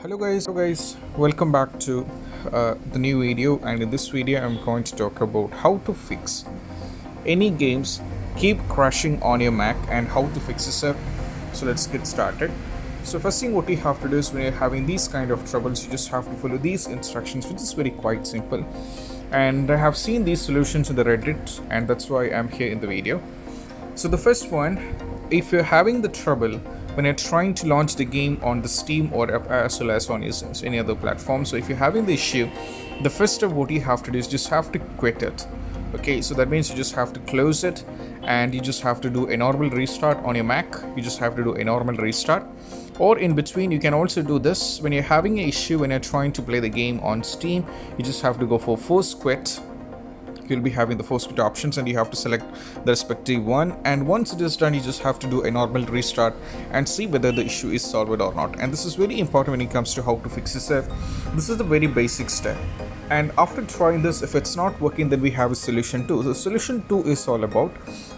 Hello guys, welcome back to the new video, and in this video I'm going to talk about how to fix any games keep crashing on your Mac and how to fix this up. So let's get started. So first thing what you have to do is when you're having these kind of troubles, you just have to follow these instructions, which is very quite simple, and I have seen these solutions in the Reddit, and that's why I'm here in the video. So the first one, if you're having the trouble when you're trying to launch the game on the Steam or as well as on any other platform, so if you're having the issue, the first step what you have to do is just have to quit it. Okay, so that means you just have to close it and you just have to do a normal restart on your Mac. You just have to do a normal restart, or in between you can also do this when you're having an issue when you're trying to play the game on Steam. You just have to go for force quit. You'll be having the force quit options and you have to select the respective one, and once it is done you just have to do a normal restart and see whether the issue is solved or not. And this is very important when it comes to how to fix this. This is the very basic step, and after trying this, if it's not working, then we have a solution 2. So solution 2 is all about,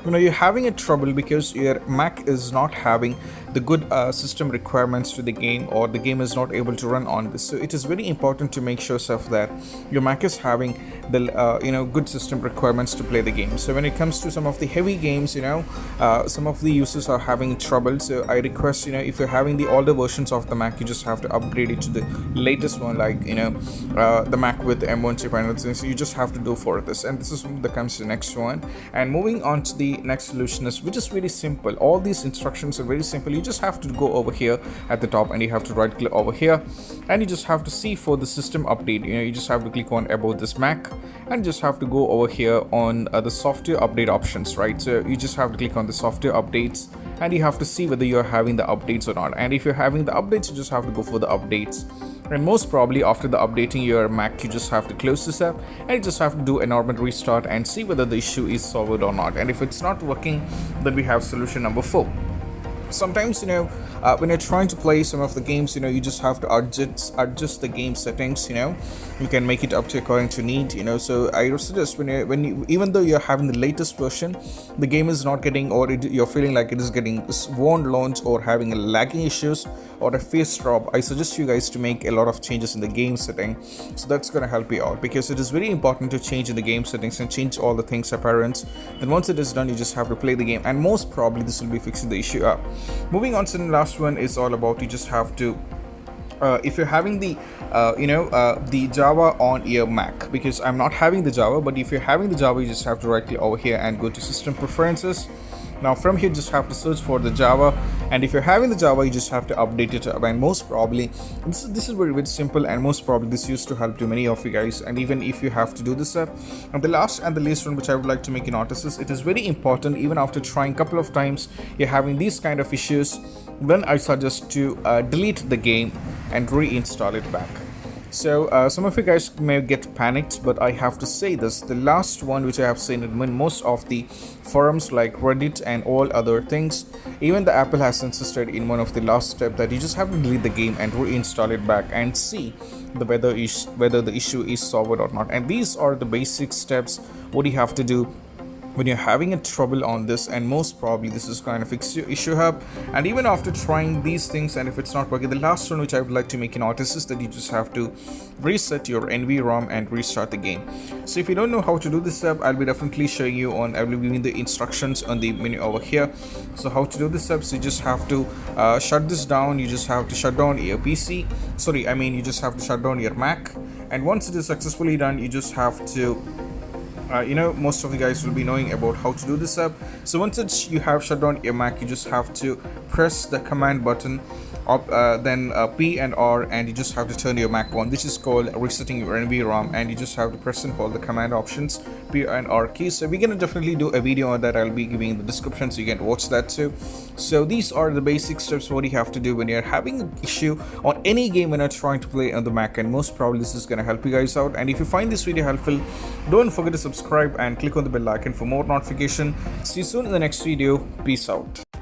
you're having a trouble because your Mac is not having the good system requirements to the game, or the game is not able to run on this. So it is very important to make sure that your Mac is having the good system requirements to play the game. So when it comes to some of the heavy games, some of the users are having trouble. So I request, if you're having the older versions of the Mac, you just have to upgrade it to the latest one, like the Mac with M1 chip and other things. So you just have to do for this, and this is that comes to the next one. And moving on to the next solution is, which is very simple. All these instructions are very simple. You just have to go over here at the top and you have to right click over here, and you just have to see for the system update. You just have to click on about this Mac, and just have to go over here on the software update options, right? So you just have to click on the software updates, and you have to see whether you're having the updates or not. And if you're having the updates, you just have to go for the updates, and most probably after the updating your Mac, you just have to close this up and you just have to do a normal restart and see whether the issue is solved or not. And if it's not working, then we have solution number 4. Sometimes when you're trying to play some of the games, you just have to adjust the game settings. You can make it up to according to need. So I would suggest even though you're having the latest version, the game is not getting, or you're feeling like it is getting Wont Launch or having lagging issues or FPS Drop, I suggest you guys to make a lot of changes in the game setting. So that's going to help you out, because it is very important to change in the game settings and change all the things apparent. Then once it is done, you just have to play the game, and most probably this will be fixing the issue up. Moving on to the last one is all about, you just have to if you're having the the Java on your Mac, because I'm not having the Java, but if you're having the Java, you just have to right click over here and go to system preferences. Now from here, just have to search for the Java, and if you're having the Java, you just have to update it up. And most probably this is very simple, and most probably this used to help to many of you guys. And even if you have to do this up, and the last and the least one which I would like to make you notice is, it is very important, even after trying a couple of times you're having these kind of issues, then I suggest to delete the game and reinstall it back. So some of you guys may get panicked, but I have to say this, the last one which I have seen in most of the forums like Reddit and all other things, even the Apple has insisted in one of the last step that you just have to delete the game and reinstall it back and see whether the issue is solved or not. And these are the basic steps what you have to do when you're having a trouble on this, and most probably this is going to fix your issue up. And even after trying these things, and if it's not working, the last one which I would like to make you notice is that you just have to reset your NVROM and restart the game. So if you don't know how to do this up, I'll be definitely showing you on, I will be giving the instructions on the menu over here. So how to do this up, so you just have to shut this down. You just have to shut down your PC, you just have to shut down your Mac, and once it is successfully done, you just have to most of the guys will be knowing about how to do this up. So once you have shut down your Mac, you just have to press the command button up, then P and R, and you just have to turn your Mac on, which is called resetting your NVROM, and you just have to press and hold the command options, P and R keys. So we're gonna definitely do a video on that. I'll be giving in the description, so you can watch that too. So these are the basic steps what you have to do when you're having an issue on any game when you're trying to play on the Mac, and most probably this is gonna help you guys out. And if you find this video helpful, don't forget to subscribe and click on the bell icon for more notification. See you soon in the next video. Peace out.